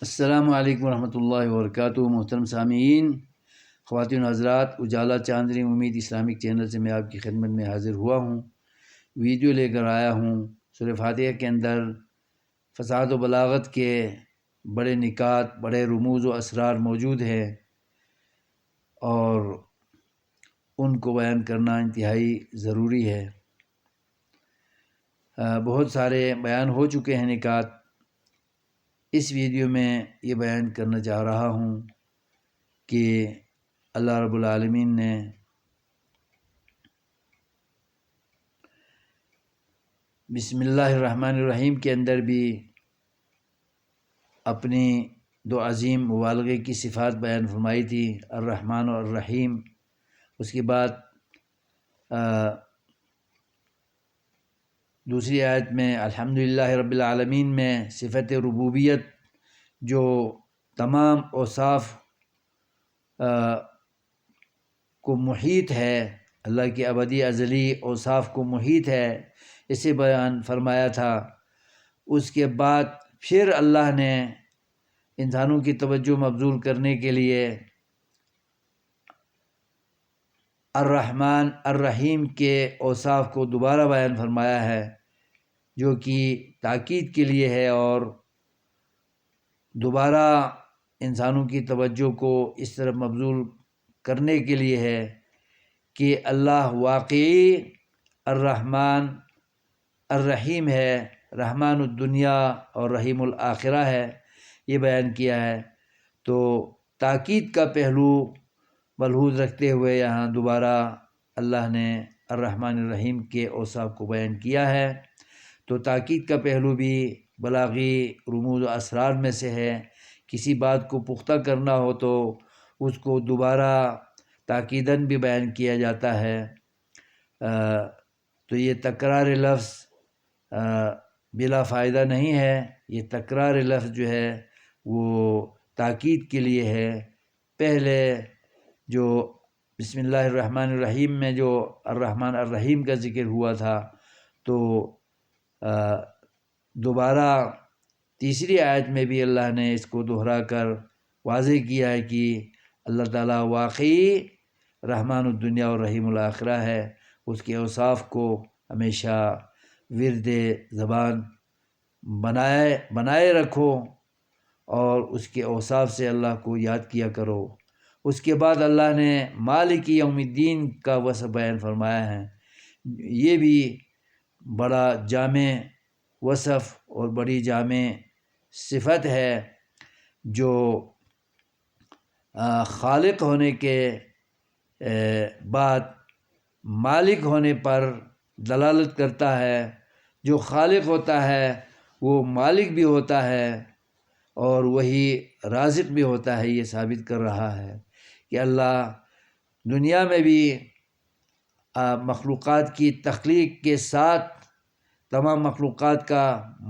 السلام علیکم ورحمۃ اللہ وبرکاتہ۔ محترم سامعین، خواتین و حضرات، اجالا چاندنی امید اسلامک چینل سے میں آپ کی خدمت میں حاضر ہوا ہوں۔ ویڈیو لے کر آیا ہوں سورہ فاتحہ کے اندر فصاحت و بلاغت کے بڑے نکات، بڑے رموز و اسرار موجود ہیں اور ان کو بیان کرنا انتہائی ضروری ہے۔ بہت سارے بیان ہو چکے ہیں نکات، اس ویڈیو میں یہ بیان کرنا چاہ رہا ہوں کہ اللہ رب العالمین نے بسم اللہ الرحمن الرحیم کے اندر بھی اپنی دو عظیم مبالغے کی صفات بیان فرمائی تھی، الرحمن اور الرحیم۔ اس کے بعد دوسری آیت میں الحمدللہ رب العالمین میں صفت ربوبیت جو تمام اوصاف کو محیط ہے، اللہ کی ابدی ازلی اوصاف کو محیط ہے، اسے بیان فرمایا تھا۔ اس کے بعد پھر اللہ نے انسانوں کی توجہ مبذول کرنے کے لیے الرحمن الرحیم کے اوصاف کو دوبارہ بیان فرمایا ہے، جو کہ تاکید کے لیے ہے اور دوبارہ انسانوں کی توجہ کو اس طرف مبذول کرنے کے لیے ہے کہ اللہ واقعی الرحمن الرحیم ہے، رحمان الدنیا اور رحیم الآخرہ ہے، یہ بیان کیا ہے۔ تو تاکید کا پہلو ملحوظ رکھتے ہوئے یہاں دوبارہ اللہ نے الرحمن الرحیم کے اوصاف کو بیان کیا ہے۔ تو تاکید کا پہلو بھی بلاغی رموز و اسرار میں سے ہے۔ کسی بات کو پختہ کرنا ہو تو اس کو دوبارہ تاکیداً بھی بیان کیا جاتا ہے۔ تو یہ تکرار لفظ بلا فائدہ نہیں ہے، یہ تکرار لفظ جو ہے وہ تاکید کے لیے ہے۔ پہلے جو بسم اللہ الرحمن الرحیم میں جو الرحمن الرحیم کا ذکر ہوا تھا، تو دوبارہ تیسری آیت میں بھی اللہ نے اس کو دہرا کر واضح کیا ہے کہ اللہ تعالیٰ واقعی رحمان الدنیا اور رحیم الآخرہ ہے۔ اس کے اوصاف کو ہمیشہ ورد زبان بنائے رکھو اور اس کے اوصاف سے اللہ کو یاد کیا کرو۔ اس کے بعد اللہ نے مالک یوم الدین کا وصف بیان فرمایا ہے۔ یہ بھی بڑا جامع وصف اور بڑی جامع صفت ہے جو خالق ہونے کے بعد مالک ہونے پر دلالت کرتا ہے۔ جو خالق ہوتا ہے وہ مالک بھی ہوتا ہے اور وہی رازق بھی ہوتا ہے، یہ ثابت کر رہا ہے کہ اللہ دنیا میں بھی مخلوقات کی تخلیق کے ساتھ تمام مخلوقات کا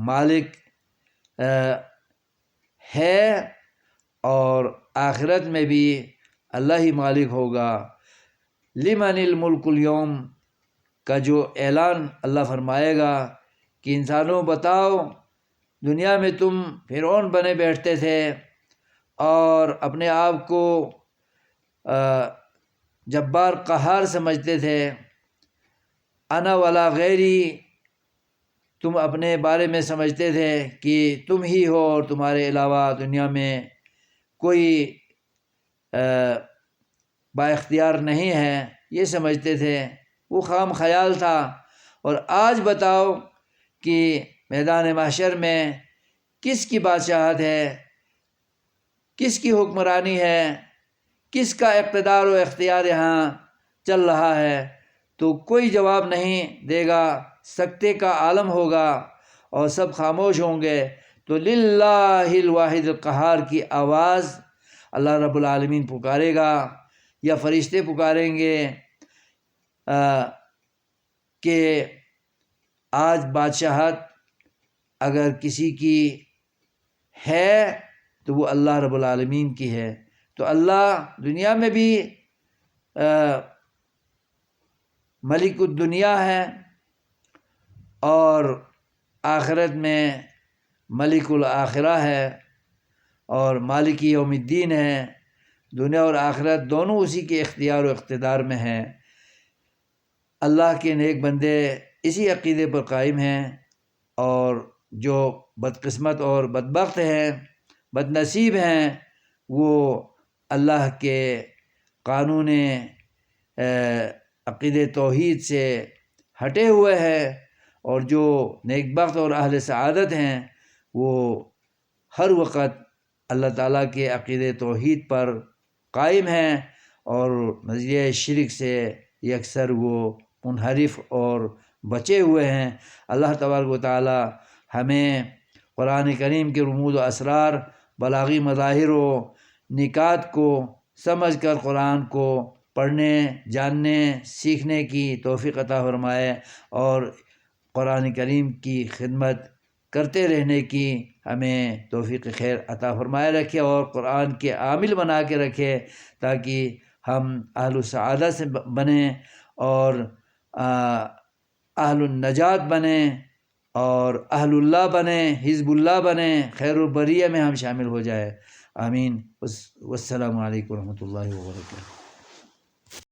مالک ہے اور آخرت میں بھی اللہ ہی مالک ہوگا۔ لمن الملک اليوم کا جو اعلان اللہ فرمائے گا کہ انسانوں بتاؤ، دنیا میں تم فرعون بنے بیٹھتے تھے اور اپنے آپ کو جبار قہار سمجھتے تھے، انا ولا غیری، تم اپنے بارے میں سمجھتے تھے کہ تم ہی ہو اور تمہارے علاوہ دنیا میں کوئی با اختیار نہیں ہے، یہ سمجھتے تھے، وہ خام خیال تھا۔ اور آج بتاؤ کہ میدان محشر میں کس کی بادشاہت ہے، کس کی حکمرانی ہے، کس کا اقتدار و اختیار یہاں چل رہا ہے، تو کوئی جواب نہیں دے گا، سکتے کا عالم ہوگا اور سب خاموش ہوں گے۔ تو للہ الواحد القہار کی آواز اللہ رب العالمین پکارے گا یا فرشتے پکاریں گے کہ آج بادشاہت اگر کسی کی ہے تو وہ اللہ رب العالمین کی ہے۔ تو اللہ دنیا میں بھی ملک الدنیا ہے اور آخرت میں ملک الآخرہ ہے۔ اور مالک یوم الدین ہے، دنیا اور آخرت دونوں اسی کے اختیار و اقتدار میں ہیں۔ اللہ کے نیک بندے اسی عقیدے پر قائم ہیں، اور جو بدقسمت اور بدبخت ہیں، بد نصیب ہیں، وہ اللہ کے قانون عقید توحید سے ہٹے ہوئے ہیں، اور جو نیک بخت اور اہل سعادت ہیں وہ ہر وقت اللہ تعالیٰ کے عقید توحید پر قائم ہیں، اور نظریہ شرک سے یکسر وہ منحرف اور بچے ہوئے ہیں۔ اللہ تبارک و تعالیٰ ہمیں قرآن کریم کے رموز و اسرار، بلاغی مظاہر و نکات کو سمجھ کر قرآن کو پڑھنے، جاننے، سیکھنے کی توفیق عطا فرمائے، اور قرآن کریم کی خدمت کرتے رہنے کی ہمیں توفیق خیر عطا فرمائے رکھے، اور قرآن کے عامل بنا کے رکھے، تاکہ ہم اہل السعادہ سے بنیں، اور اہل النجات بنیں، اور اہل اللہ بنیں، حزب اللہ بنیں، خیر البریہ میں ہم شامل ہو جائیں۔ آمین۔ والسلام علیکم ورحمۃ اللہ وبرکاتہ۔